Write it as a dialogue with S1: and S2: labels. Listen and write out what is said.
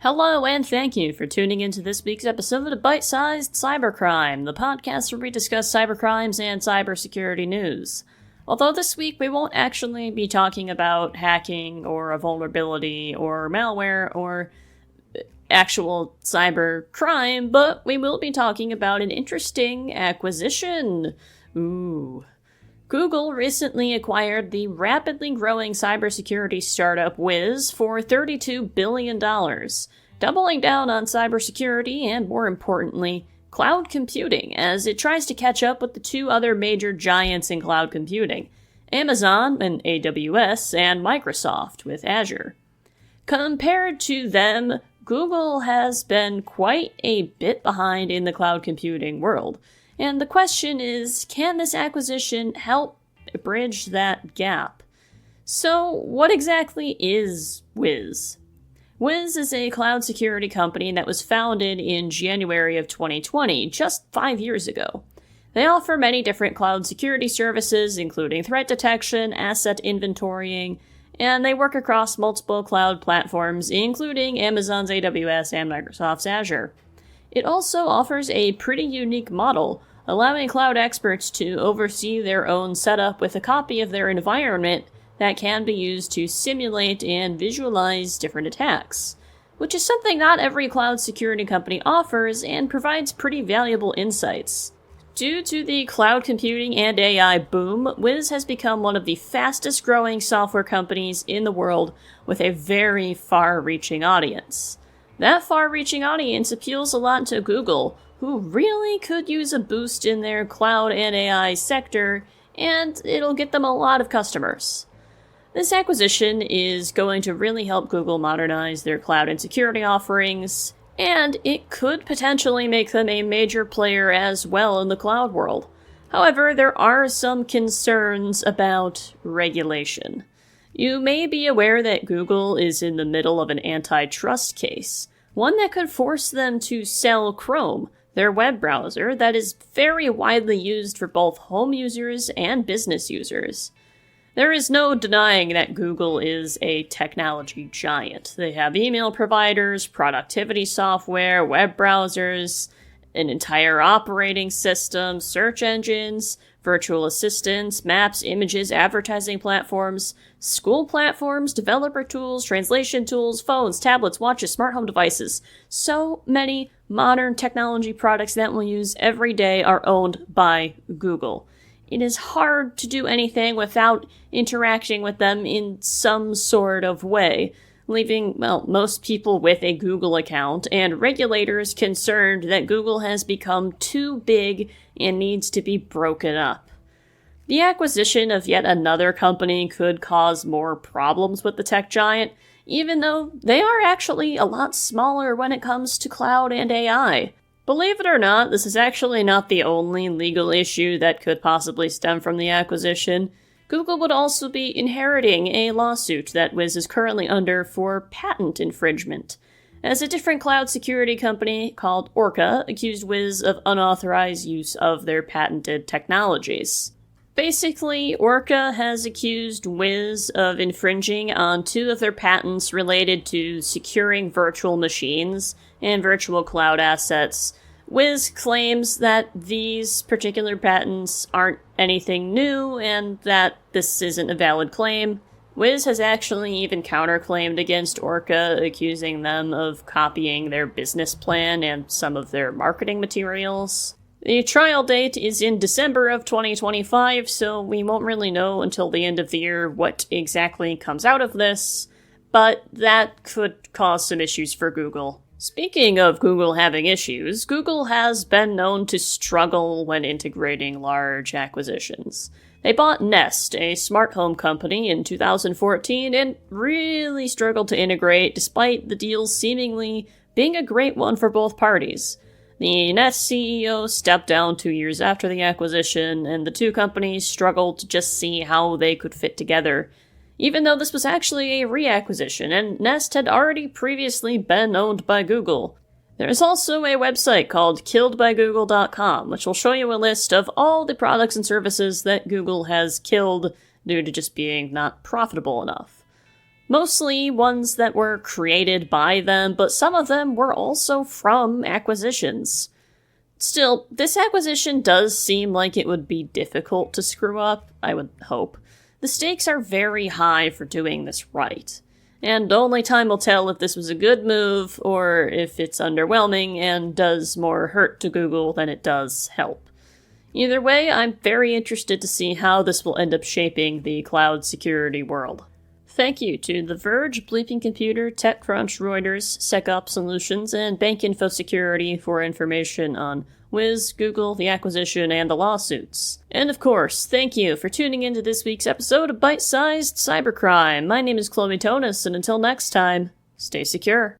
S1: Hello and thank you for tuning into this week's episode of Bite-Sized Cybercrime, the podcast where we discuss cybercrimes and cybersecurity news. Although this week we won't actually be talking about hacking or a vulnerability or malware or actual cybercrime, but we will be talking about an interesting acquisition. Google recently acquired the rapidly growing cybersecurity startup Wiz for $32 billion, doubling down on cybersecurity and, more importantly, cloud computing, as it tries to catch up with the two other major giants in cloud computing, Amazon and AWS, and Microsoft with Azure. Compared to them, Google has been quite a bit behind in the cloud computing world. And the question is, can this acquisition help bridge that gap? So, what exactly is Wiz? Wiz is a cloud security company that was founded in January of 2020, just 5 years ago. They offer many different cloud security services, including threat detection, asset inventorying, and they work across multiple cloud platforms, including Amazon's AWS and Microsoft's Azure. It also offers a pretty unique model, allowing cloud experts to oversee their own setup with a copy of their environment that can be used to simulate and visualize different attacks, which is something not every cloud security company offers and provides pretty valuable insights. Due to the cloud computing and AI boom, Wiz has become one of the fastest growing software companies in the world with a very far-reaching audience. That far-reaching audience appeals a lot to Google, who really could use a boost in their cloud and AI sector, and it'll get them a lot of customers. This acquisition is going to really help Google modernize their cloud and security offerings, and it could potentially make them a major player as well in the cloud world. However, there are some concerns about regulation. You may be aware that Google is in the middle of an antitrust case, one that could force them to sell Chrome, their web browser that is very widely used for both home users and business users. There is no denying that Google is a technology giant. They have email providers, productivity software, web browsers, an entire operating system, search engines, virtual assistants, maps, images, advertising platforms, school platforms, developer tools, translation tools, phones, tablets, watches, smart home devices. So many modern technology products that we use every day are owned by Google. It is hard to do anything without interacting with them in some sort of way, leaving, most people with a Google account, and regulators concerned that Google has become too big and needs to be broken up. The acquisition of yet another company could cause more problems with the tech giant, even though they are actually a lot smaller when it comes to cloud and AI. Believe it or not, this is actually not the only legal issue that could possibly stem from the acquisition. Google would also be inheriting a lawsuit that Wiz is currently under for patent infringement, as a different cloud security company called Orca accused Wiz of unauthorized use of their patented technologies. Basically, Orca has accused Wiz of infringing on two of their patents related to securing virtual machines and virtual cloud assets. Wiz claims that these particular patents aren't anything new and that this isn't a valid claim. Wiz has actually even counterclaimed against Orca, accusing them of copying their business plan and some of their marketing materials. The trial date is in December of 2025, so we won't really know until the end of the year what exactly comes out of this, but that could cause some issues for Google. Speaking of Google having issues, Google has been known to struggle when integrating large acquisitions. They bought Nest, a smart home company, in 2014 and really struggled to integrate despite the deal seemingly being a great one for both parties. The Nest CEO stepped down 2 years after the acquisition, and the two companies struggled to just see how they could fit together, even though this was actually a reacquisition, and Nest had already previously been owned by Google. There's also a website called killedbygoogle.com, which will show you a list of all the products and services that Google has killed due to just being not profitable enough. Mostly ones that were created by them, but some of them were also from acquisitions. Still, this acquisition does seem like it would be difficult to screw up, I would hope. The stakes are very high for doing this right. And only time will tell if this was a good move, or if it's underwhelming and does more hurt to Google than it does help. Either way, I'm very interested to see how this will end up shaping the cloud security world. Thank you to The Verge, Bleeping Computer, TechCrunch, Reuters, SecOps Solutions, and BankInfo Security for information on Wiz, Google, the acquisition, and the lawsuits. And of course, thank you for tuning into this week's episode of Bite-Sized Cybercrime. My name is Chloe Tonis, and until next time, stay secure.